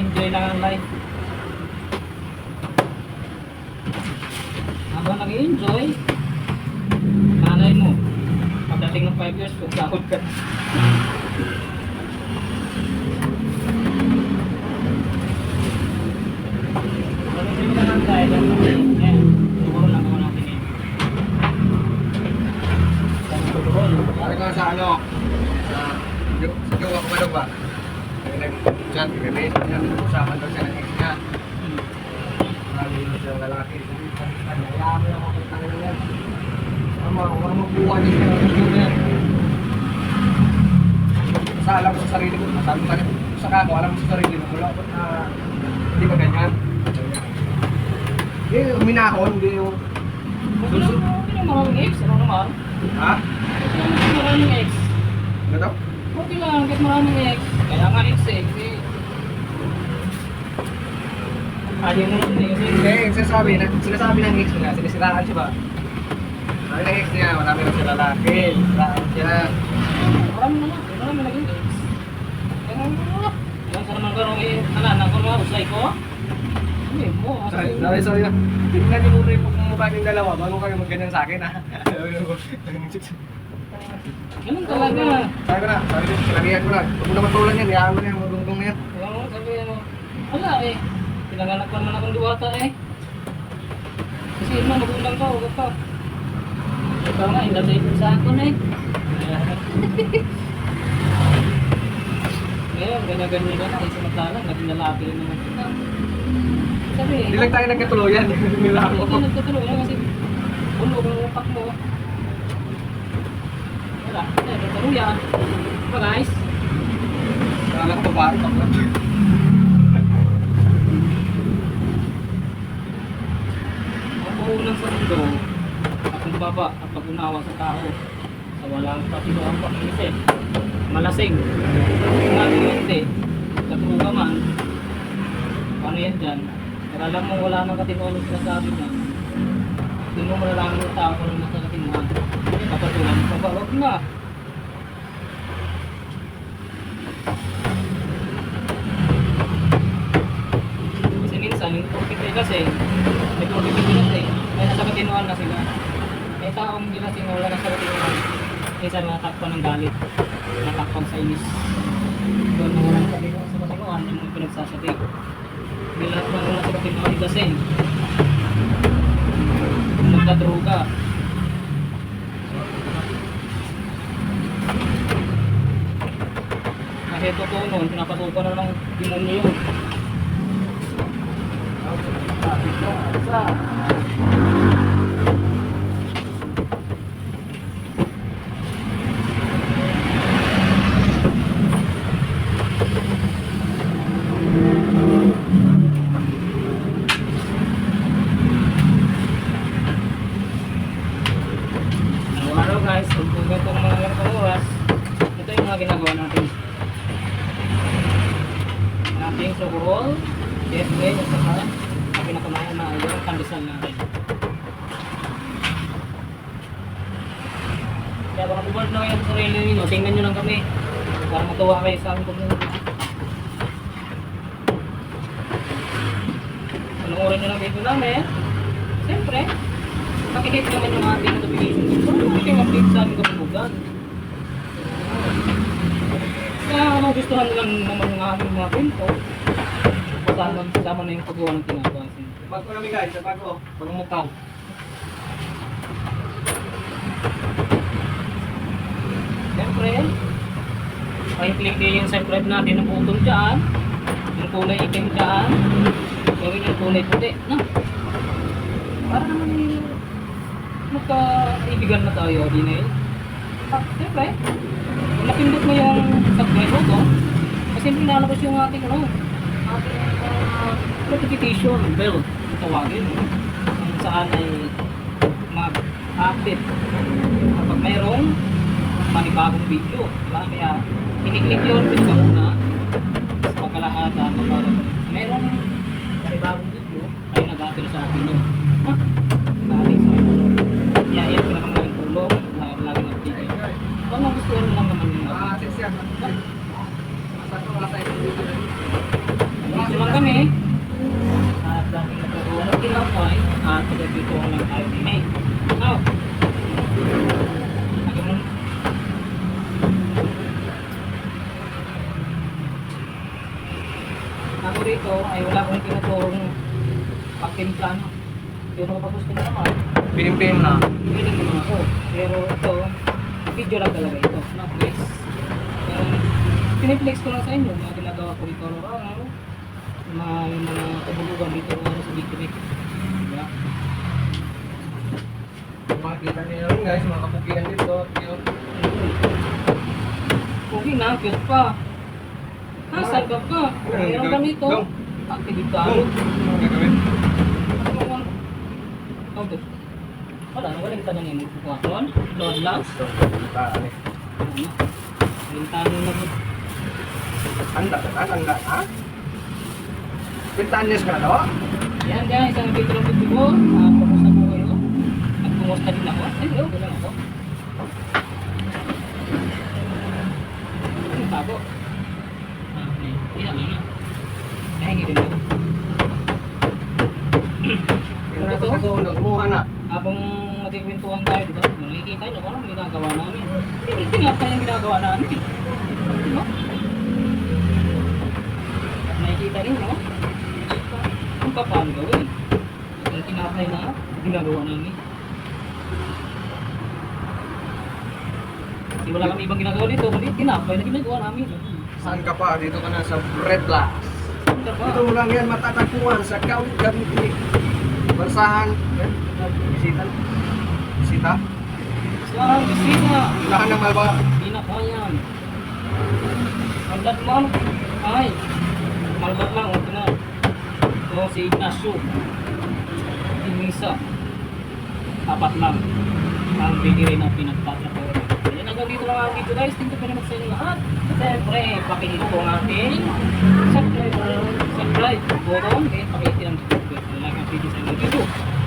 Enjoy lang ang life. Habang nag-enjoy, nanay mo, pagdating ng 5 years, pagsahod ka. Pag-enjoy ka lang tayo, yan, siguro lang ako natin eh. Pare ko sa ano, sa jowa ko ba daw ba? Nag-chat, gabi, usapan daw siya ng ex niya. Marami na siyang lalaki. Hayaan mo lang ako kung tanong yan. Huwag magbuha niya siya ng video na yan. Basta alam mo sa sarili ko, sabi ko sa kako, alam mo sa sarili mo, wala ko na hindi ba ganyan? Hindi, uminahon, hindi yung... Okay lang maraming ex, ano naman? Ha? Maraming ex. Ano daw? Okay lang, kahit maraming ex. Kaya nga ex eh, kasi... Ayaw mo yun eh, kasi... Hindi, sinasabi ng ex niya, sinisiraan siya ba? Sabi ng ex niya, marami na siya lalaki, sinisiraan siya. Marami naging ex. Kaya nga, yan ka naman karong eh, anak ko mga usay ko. Hindi mo, Sorry. Tingnan niyo muna yung pagmumukha niyong dalawa bago kayo magganyan sa akin ha. Ganun talaga. Sabi ko, sinabihan ko na. Huwag mo naman tulan yan, hayaan mo na yung magdungdung na yan. Kaya mo, sabi mo, wala eh. Pinanganak pa naman akong diwata eh. Kasi mo, magulang ka, huwag ka. Ikaw nga, indated sa akin eh. Ngayon, ganyan-ganyan ka na. Samantala, naging lalaki rin naman kita. Sabi eh. Hindi lang tayo nagkatuluyan. Hindi lang Hindi ako. ka nagtutulungan kasi bulog ang upak mo. Wala, nagtutuluyan. Diba guys? Kala ko babae pa ko. Ang unang sa mundo, at ang baba at pag-unawa sa tao sa walang patinuang pag-iisip, malasing, kung ano hindi, katulungan man, paano yan dyan? Pero alam mo wala nang katinuan yung sinasabi na, doon mo malalaman yung tao kung ano nasa katinuan. Kapatulan mo pa ba? Huwag na. Kasi minsan, yung pagkitay kasi, may pagkitay kasi, may nasa katinuan na sila. May taong ginasing na wala nasa katinuan. Minsan natakpan ng galit, natakpan sa inis. Doon na walang katinuan sa katinuan, yung mga pinagsasabi. May lahat na wala sa katinuan igasing. Nagdadroga. Kasi totoo nun, pinapasukan na ng demonyo yun. Araw-araw guys, kung ganito ng mga ganitong oras, ito yung mga ginagawa natin. Nating socorol, deswe, at saka ang pinakamayan na yung pandesal natin. Kaya baka board na kayo sa sarili nyo, tingnan nyo lang kami para matuwa kayo sa aming community. Panoorin nyo lang video namin. Siyempre, pakikip naman yung ating notification. Kung kayo update sa aming kapalugan. Kaya ano, gustuhan lang naman ng aming mga pinto. Kasama na yung paggawa ng tinapasin. Bago namin guys, sa bago. Pagmukaw. Siyempre, pakiclick din yung subscribe natin ng button dyan. Yung kulay itim dyan. Gawin yung kulay puti. No? Para naman yung magkaibigan na tayo din eh. Siyempre, kung napindot mo yung subscribe button, kasi hindi nalabas yung ating notification bell tawagin kung saan ay mag-update kapag mayroong panibagong video, diba? Kaya kiniklik yun, pinagkauna sa pagkalahatan kapag mayroong panibagong video ay nag-update sa atin yun dahil sa kaya yan pinakamalang tulong lagi ng video kung nagustuhan mo lang naman yung Sexy yan. Masarap ko wala tayo. video lang kami. At daming natutuwa ng tinapay. At dito ko lang tayo din eh. Now, ako rito ay wala akong tinuturong pagpimplano. Pero kapag gusto mo naman, Pinim-pinim na. piling mo naman ako. Pero ito, video lang talaga ito. Na flex. Piniflex ko lang sa inyo. Mga ginagawa ko dito araw-araw. Yung mga kabulugan dito sa Big. Diba? Makikita niyo yun guys, mga kapukihan dito. Yun. Okay na, cute pa. Ha, salgap ka. Meron kami ito. Go. Aktivitalo. Ano gagawin? Okay. Wala, walang tanong yung bukuhaton. Lord lang. Tani. Bintano na po. Tanda, ha? Pintaan niyo ka na daw? Yan guys, ang video ng video ko. Kumusta po kayo? At kumusta din ako? Ay, okay lang ako. Ano tago? Okay. Yan, yan. Nahingi din ako. Pero ito sa sunog, kumuha na. Habang magkikwentuhan tayo, di ba? Nakikita nyo kung anong ginagawa namin. Hindi tinapay ang ginagawa namin. Diba? At nakikita rin, no? Kung paano gawin. Ang tinapay na ginagawa namin. Kasi wala kami ibang ginagawa dito, kundi tinapay na ginagawa namin. Saan ka pa? Dito ka na sa Red Blocks. Diba? Dito mo lang yan matatagpuan sa Kawit Cavite. Barsahan. Bisita. Bisita. Sa bisita, Unahan ng malba. pinakayan. Malbat lang. Ay, malbat lang. Ito na. Ito si Ignacio. Timisa. Apat lang. Ang bigay na pinagtatrapo. Yan hanggang dito lang ang video guys. Thank you very much sa inyo lahat. Siyempre, pakihit po ang ating subscribe button. Okay, pakihit ang like ang video sa inyo video.